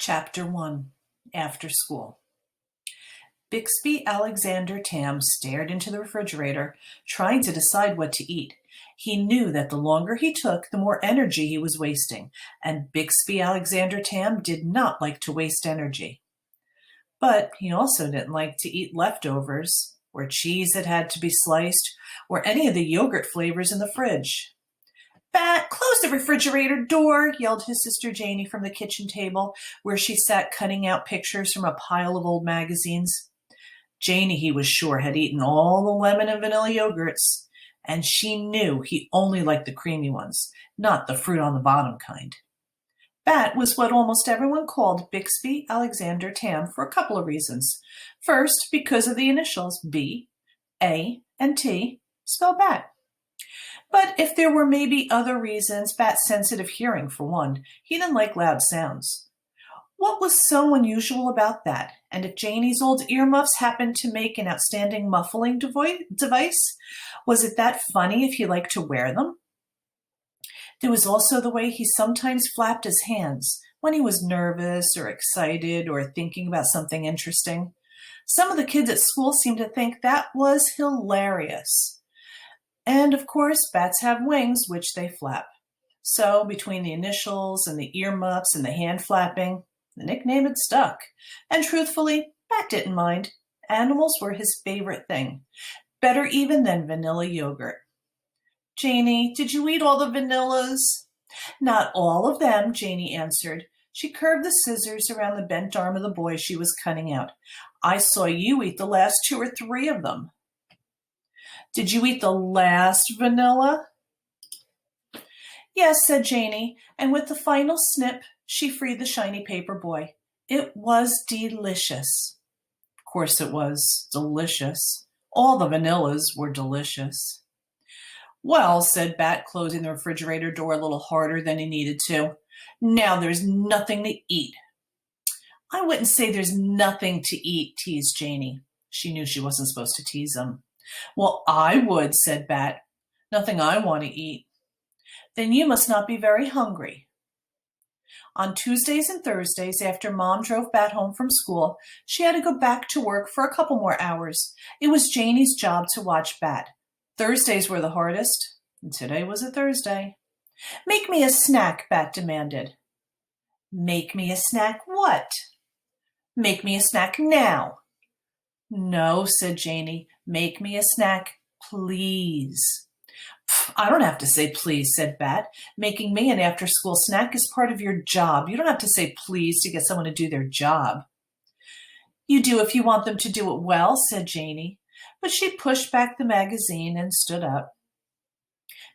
Chapter 1 After School. Bixby Alexander Tam stared into the refrigerator, trying to decide what to eat. He knew that the longer he took, the more energy he was wasting, and Bixby Alexander Tam did not like to waste energy. But he also didn't like to eat leftovers, or cheese that had to be sliced, or any of the yogurt flavors in the fridge. "Bat, close the refrigerator door," yelled his sister Janie from the kitchen table, where she sat cutting out pictures from a pile of old magazines. Janie, he was sure, had eaten all the lemon and vanilla yogurts, and she knew he only liked the creamy ones, not the fruit on the bottom kind. Bat was what almost everyone called Bixby Alexander Tam for a couple of reasons. First, because of the initials B, A, and T, spell Bat. But if there were maybe other reasons, Bat's sensitive hearing, for one. He didn't like loud sounds. What was so unusual about that? And if Janie's old earmuffs happened to make an outstanding muffling device, was it that funny if he liked to wear them? There was also the way he sometimes flapped his hands when he was nervous or excited or thinking about something interesting. Some of the kids at school seemed to think that was hilarious. And of course, bats have wings, which they flap. So between the initials and the earmuffs and the hand flapping, the nickname had stuck. And truthfully, Bat didn't mind. Animals were his favorite thing. Better even than vanilla yogurt. "Janie, did you eat all the vanillas?" "Not all of them," Janie answered. She curved the scissors around the bent arm of the boy she was cutting out. "I saw you eat the last 2 or 3 of them." "Did you eat the last vanilla?" "Yes," said Janie, and with the final snip, she freed the shiny paper boy. It was delicious. Of course it was delicious. All the vanillas were delicious. "Well," said Bat, closing the refrigerator door a little harder than he needed to, "now there's nothing to eat." "I wouldn't say there's nothing to eat," teased Janie. She knew she wasn't supposed to tease him. "Well, I would," said Bat. "Nothing I want to eat." "Then you must not be very hungry." On Tuesdays and Thursdays, after Mom drove Bat home from school, she had to go back to work for a couple more hours. It was Janie's job to watch Bat. Thursdays were the hardest, and today was a Thursday. "Make me a snack," Bat demanded. "Make me a snack what?" "Make me a snack now." "No," said Janie. "Make me a snack, please." "I don't have to say please," said Bat. "Making me an after-school snack is part of your job. You don't have to say please to get someone to do their job." "You do if you want them to do it well," said Janie. But she pushed back the magazine and stood up.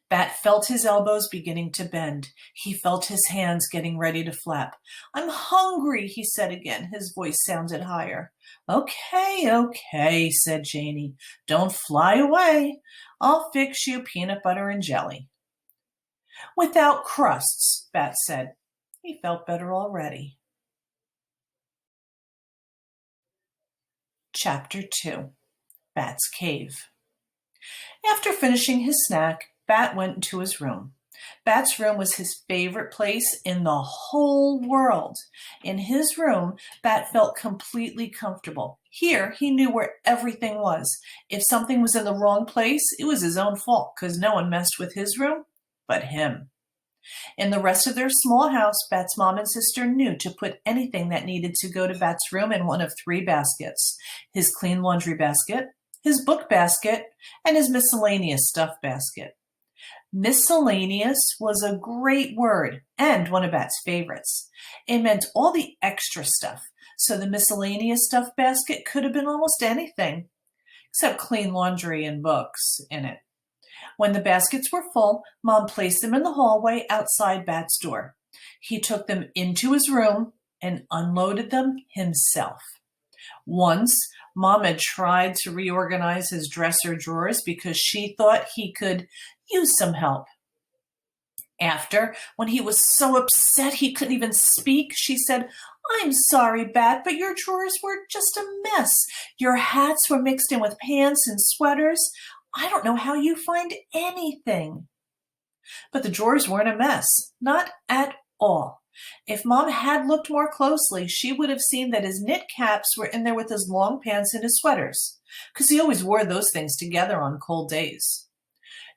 Bat felt his elbows beginning to bend. He felt his hands getting ready to flap. "I'm hungry," he said again. His voice sounded higher. Okay, said Janie. "Don't fly away. I'll fix you peanut butter and jelly." "Without crusts," Bat said. He felt better already. Chapter 2 Bat's Cave. After finishing his snack, Bat went into his room. Bat's room was his favorite place in the whole world. In his room, Bat felt completely comfortable. Here, he knew where everything was. If something was in the wrong place, it was his own fault, because no one messed with his room but him. In the rest of their small house, Bat's mom and sister knew to put anything that needed to go to Bat's room in one of 3 baskets: his clean laundry basket, his book basket, and his miscellaneous stuff basket. Miscellaneous was a great word and one of Bat's favorites. It meant all the extra stuff, so the miscellaneous stuff basket could have been almost anything, except clean laundry and books in it. When the baskets were full, Mom placed them in the hallway outside Bat's door. He took them into his room and unloaded them himself. Once, Mom had tried to reorganize his dresser drawers because she thought he could use some help. After, when he was so upset he couldn't even speak, she said, "I'm sorry, Bat, but your drawers were just a mess. Your hats were mixed in with pants and sweaters. I don't know how you find anything." But the drawers weren't a mess, not at all. If Mom had looked more closely, she would have seen that his knit caps were in there with his long pants and his sweaters, because he always wore those things together on cold days.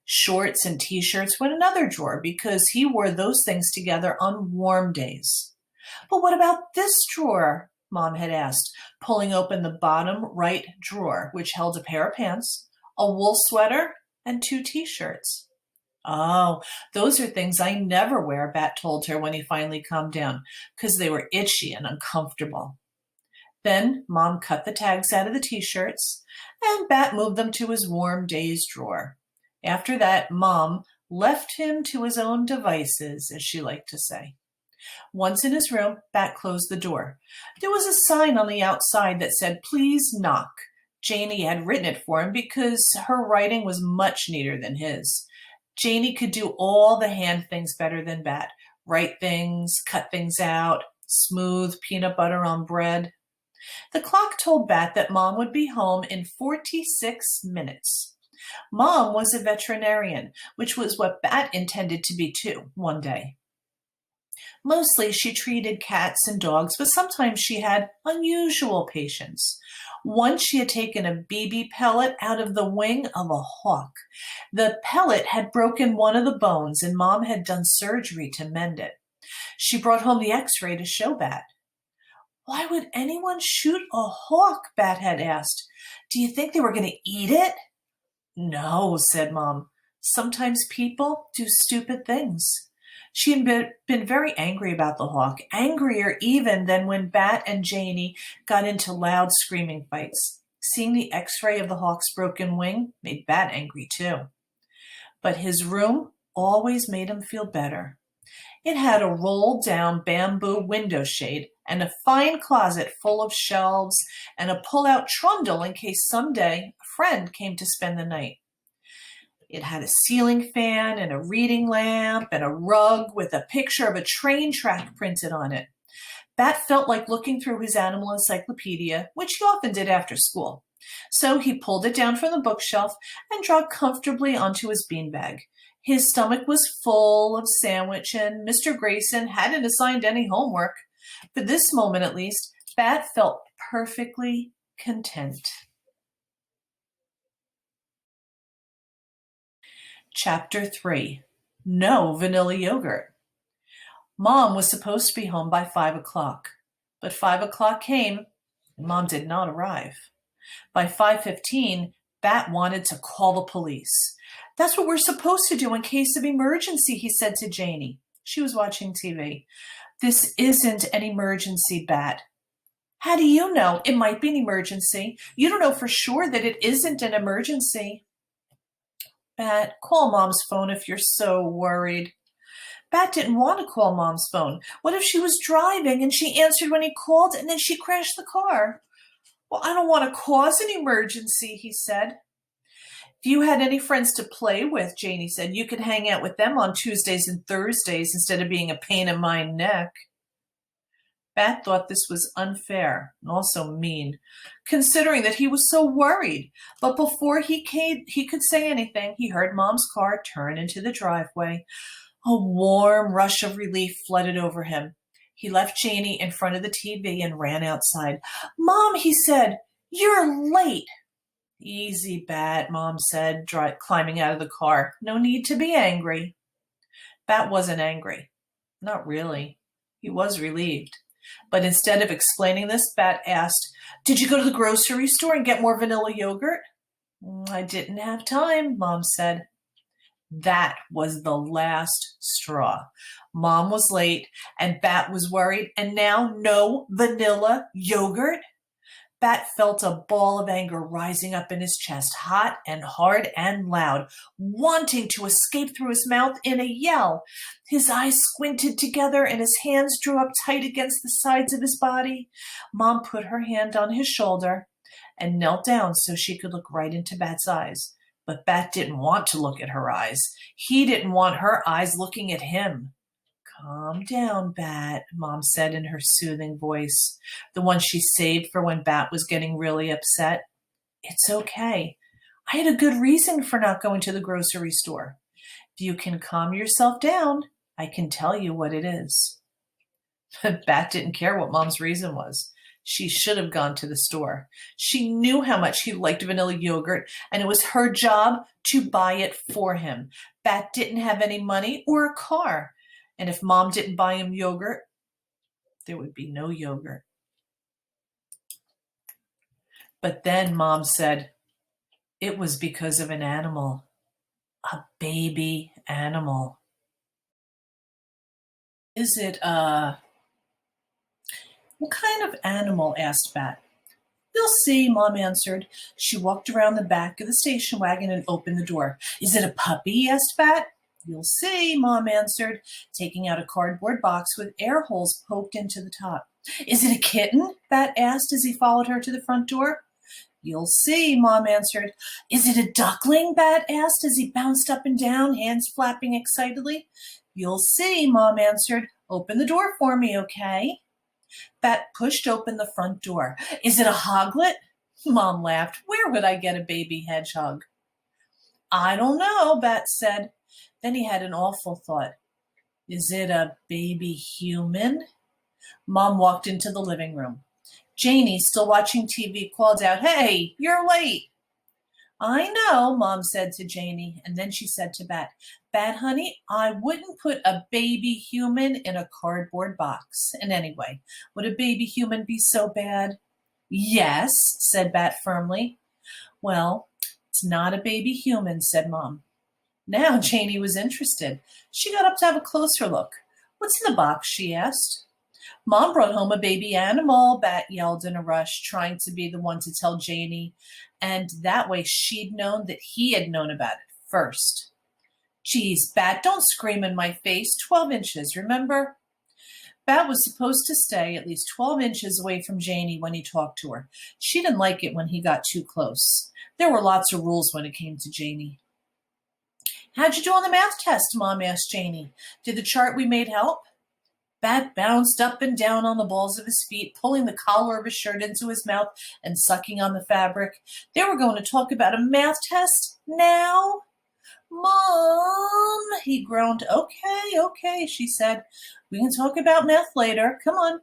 Shorts and t-shirts were in another drawer because he wore those things together on warm days. But what about this drawer? Mom had asked, pulling open the bottom right drawer, which held a pair of pants, a wool sweater, and 2 t-shirts. Oh, those are things I never wear, Bat told her when he finally calmed down, because they were itchy and uncomfortable. Then Mom cut the tags out of the t-shirts, and Bat moved them to his warm days drawer. After that, Mom left him to his own devices, as she liked to say. Once in his room, Bat closed the door. There was a sign on the outside that said, "Please knock." Janie had written it for him because her writing was much neater than his. Janie could do all the hand things better than Bat. Write things, cut things out, smooth peanut butter on bread. The clock told Bat that Mom would be home in 46 minutes. Mom was a veterinarian, which was what Bat intended to be too, one day. Mostly she treated cats and dogs, but sometimes she had unusual patients. Once she had taken a BB pellet out of the wing of a hawk. The pellet had broken one of the bones, and Mom had done surgery to mend it. She brought home the x-ray to show Bat. "Why would anyone shoot a hawk?" Bat had asked. "Do you think they were going to eat it?" "No," said Mom. "Sometimes people do stupid things." She had been very angry about the hawk, angrier even than when Bat and Janie got into loud screaming fights. Seeing the x-ray of the hawk's broken wing made Bat angry too. But his room always made him feel better. It had a rolled-down bamboo window shade and a fine closet full of shelves and a pull-out trundle in case someday a friend came to spend the night. It had a ceiling fan and a reading lamp and a rug with a picture of a train track printed on it. Bat felt like looking through his animal encyclopedia, which he often did after school. So he pulled it down from the bookshelf and dropped comfortably onto his beanbag. His stomach was full of sandwich, and Mr. Grayson hadn't assigned any homework. For this moment, at least, Bat felt perfectly content. Chapter 3. No vanilla yogurt. Mom was supposed to be home by 5 o'clock, but 5 o'clock came and Mom did not arrive. By 5:15, Bat wanted to call the police. "That's what we're supposed to do in case of emergency," he said to Janie. She was watching TV. "This isn't an emergency, Bat." "How do you know? It might be an emergency. You don't know for sure that it isn't an emergency." "Bat, call Mom's phone if you're so worried." Bat didn't want to call Mom's phone. What if she was driving and she answered when he called and then she crashed the car? "Well, I don't want to cause an emergency," he said. "If you had any friends to play with," Janie said, "you could hang out with them on Tuesdays and Thursdays instead of being a pain in my neck." Bat thought this was unfair and also mean, considering that he was so worried. But before he could say anything, he heard Mom's car turn into the driveway. A warm rush of relief flooded over him. He left Janie in front of the TV and ran outside. "Mom," he said, "you're late." "Easy, Bat," Mom said, climbing out of the car. "No need to be angry." Bat wasn't angry. Not really. He was relieved. But instead of explaining this, Bat asked, "Did you go to the grocery store and get more vanilla yogurt?" "I didn't have time," Mom said. That was the last straw. Mom was late and Bat was worried, and now no vanilla yogurt? Bat felt a ball of anger rising up in his chest, hot and hard and loud, wanting to escape through his mouth in a yell. His eyes squinted together and his hands drew up tight against the sides of his body. Mom put her hand on his shoulder and knelt down so she could look right into Bat's eyes. But Bat didn't want to look at her eyes. He didn't want her eyes looking at him. "Calm down, Bat," Mom said in her soothing voice, the one she saved for when Bat was getting really upset. "It's okay. I had a good reason for not going to the grocery store. If you can calm yourself down, I can tell you what it is." Bat didn't care what Mom's reason was. She should have gone to the store. She knew how much he liked vanilla yogurt, and it was her job to buy it for him. Bat didn't have any money or a car, and if Mom didn't buy him yogurt, there would be no yogurt. But then Mom said, it was because of an animal, a baby animal. Is it what kind of animal? Asked Bat. You'll see, Mom answered. She walked around the back of the station wagon and opened the door. Is it a puppy? Asked Bat. You'll see, Mom answered, taking out a cardboard box with air holes poked into the top. Is it a kitten? Bat asked as he followed her to the front door. You'll see, Mom answered. Is it a duckling? Bat asked as he bounced up and down, hands flapping excitedly. You'll see, Mom answered. Open the door for me, okay? Bat pushed open the front door. Is it a hoglet? Mom laughed. Where would I get a baby hedgehog? I don't know, Bat said. Then he had an awful thought. Is it a baby human? Mom walked into the living room. Janie, still watching TV, called out, Hey, you're late. I know, Mom said to Janie, and then she said to Bat, Bat, honey, I wouldn't put a baby human in a cardboard box. And anyway, would a baby human be so bad? Yes, said Bat firmly. Well, it's not a baby human, said Mom. Now Janie was interested. She got up to have a closer look. What's in the box? She asked. Mom brought home a baby animal, Bat yelled in a rush, trying to be the one to tell Janie, and that way she'd known that he had known about it first. Geez, Bat, don't scream in my face. 12 inches, remember? Bat was supposed to stay at least 12 inches away from Janie when he talked to her. She didn't like it when he got too close. There were lots of rules when it came to Janie. How'd you do on the math test? Mom asked Janie. Did the chart we made help? Bat bounced up and down on the balls of his feet, pulling the collar of his shirt into his mouth and sucking on the fabric. They were going to talk about a math test now? Mom, he groaned. Okay, she said. We can talk about math later. Come on,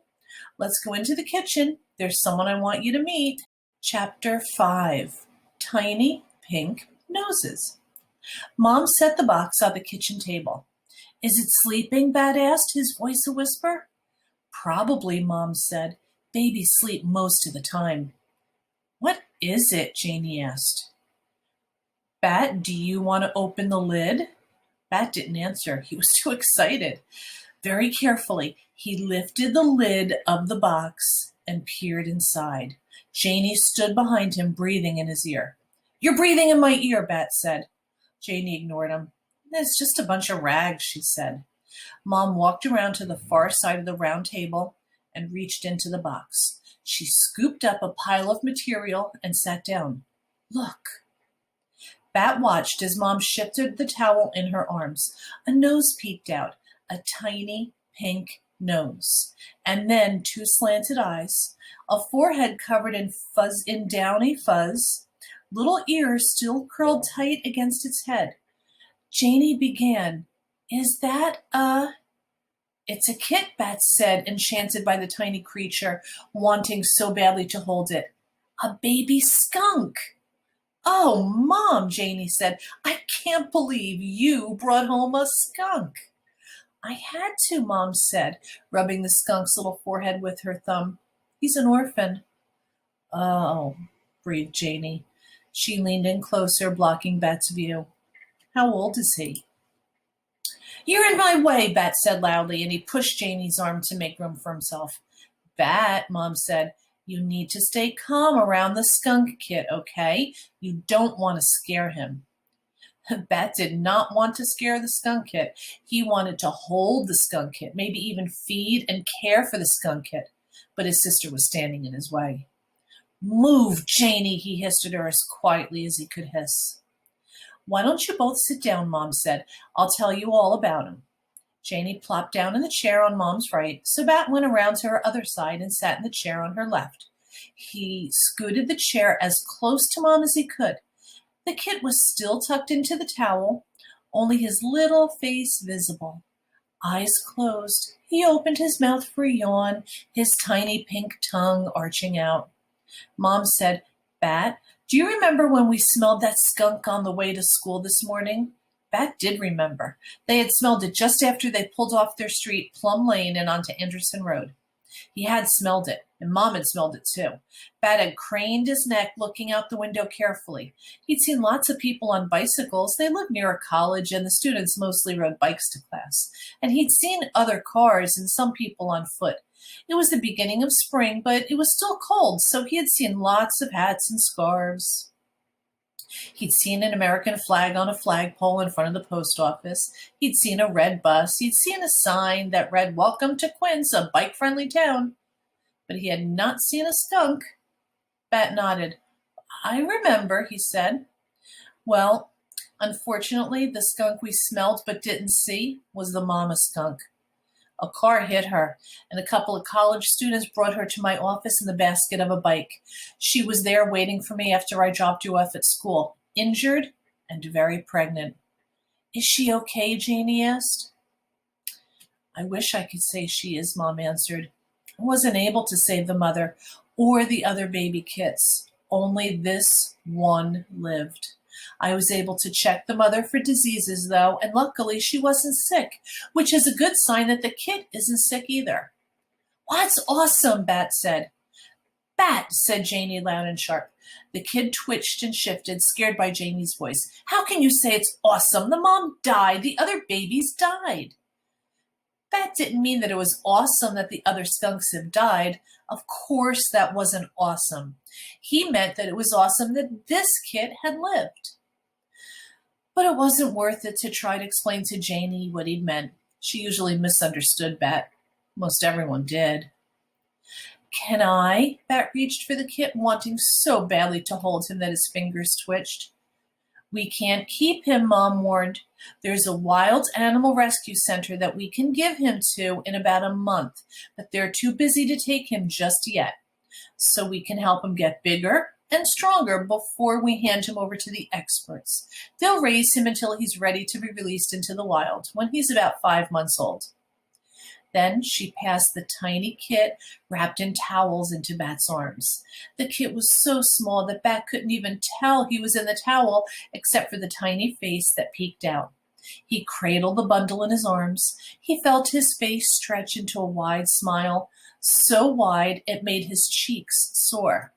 let's go into the kitchen. There's someone I want you to meet. Chapter 5, TinyPink Noses. Mom set the box on the kitchen table. Is it sleeping? Bat asked, his voice a whisper. Probably, Mom said. Babies sleep most of the time. What is it? Janie asked. Bat, do you want to open the lid? Bat didn't answer. He was too excited. Very carefully, he lifted the lid of the box and peered inside. Janie stood behind him, breathing in his ear. You're breathing in my ear, Bat said. Janie ignored him. It's just a bunch of rags, she said. Mom walked around to the far side of the round table and reached into the box. She scooped up a pile of material and sat down. Look. Bat watched as Mom shifted the towel in her arms. A nose peeked out, a tiny pink nose, and then 2 slanted eyes, a forehead covered in downy fuzz, little ears still curled tight against its head. Janie began, Is that It's a kit, Bat said, enchanted by the tiny creature, wanting so badly to hold it. A baby skunk. Oh, Mom, Janie said, I can't believe you brought home a skunk. I had to, Mom said, rubbing the skunk's little forehead with her thumb. He's an orphan. Oh, breathed Janie. She leaned in closer, blocking Bat's view. How old is he? You're in my way, Bat said loudly, and he pushed Janie's arm to make room for himself. Bat, Mom said, you need to stay calm around the skunk kit, okay? You don't want to scare him. Bat did not want to scare the skunk kit. He wanted to hold the skunk kit, maybe even feed and care for the skunk kit, but his sister was standing in his way. Move, Janie, he hissed at her as quietly as he could hiss. Why don't you both sit down, Mom said. I'll tell you all about him. Janie plopped down in the chair on Mom's right, so Bat went around to her other side and sat in the chair on her left. He scooted the chair as close to Mom as he could. The kit was still tucked into the towel, only his little face visible. Eyes closed, he opened his mouth for a yawn, his tiny pink tongue arching out. Mom said, "Bat, do you remember when we smelled that skunk on the way to school this morning?" Bat did remember. They had smelled it just after they pulled off their street, Plum Lane, and onto Anderson Road. He had smelled it, and Mom had smelled it too. Bat had craned his neck, looking out the window carefully. He'd seen lots of people on bicycles. They lived near a college, and the students mostly rode bikes to class. And he'd seen other cars and some people on foot. It was the beginning of spring, but it was still cold, so he had seen lots of hats and scarves. He'd seen an American flag on a flagpole in front of the post office. He'd seen a red bus. He'd seen a sign that read, "Welcome to Quince, a bike-friendly town." But he had not seen a skunk. Bat nodded. "I remember," he said. "Well, unfortunately, the skunk we smelled but didn't see was the mama skunk. A car hit her, and a couple of college students brought her to my office in the basket of a bike. She was there waiting for me after I dropped you off at school, injured and very pregnant." "Is she okay?" Janie asked. "I wish I could say she is," Mom answered. "I wasn't able to save the mother or the other baby kits. Only this one lived. I was able to check the mother for diseases, though, and luckily she wasn't sick, which is a good sign that the kit isn't sick either." "That's awesome," Bat said. "Bat," said Janie loud and sharp. The kid twitched and shifted, scared by Janie's voice. "How can you say it's awesome? The mom died. The other babies died." Bat didn't mean that it was awesome that the other skunks have died. Of course that wasn't awesome. He meant that it was awesome that this kid had lived. But it wasn't worth it to try to explain to Janie what he'd meant. She usually misunderstood Bat. Most everyone did. "Can I?" Bat reached for the kit, wanting so badly to hold him that his fingers twitched. "We can't keep him," Mom warned. "There's a wild animal rescue center that we can give him to in about a month, but they're too busy to take him just yet. So we can help him get bigger and stronger before we hand him over to the experts. They'll raise him until he's ready to be released into the wild, when he's about 5 months old." Then she passed the tiny kit wrapped in towels into Bat's arms. The kit was so small that Bat couldn't even tell he was in the towel except for the tiny face that peeked out. He cradled the bundle in his arms. He felt his face stretch into a wide smile, so wide it made his cheeks sore.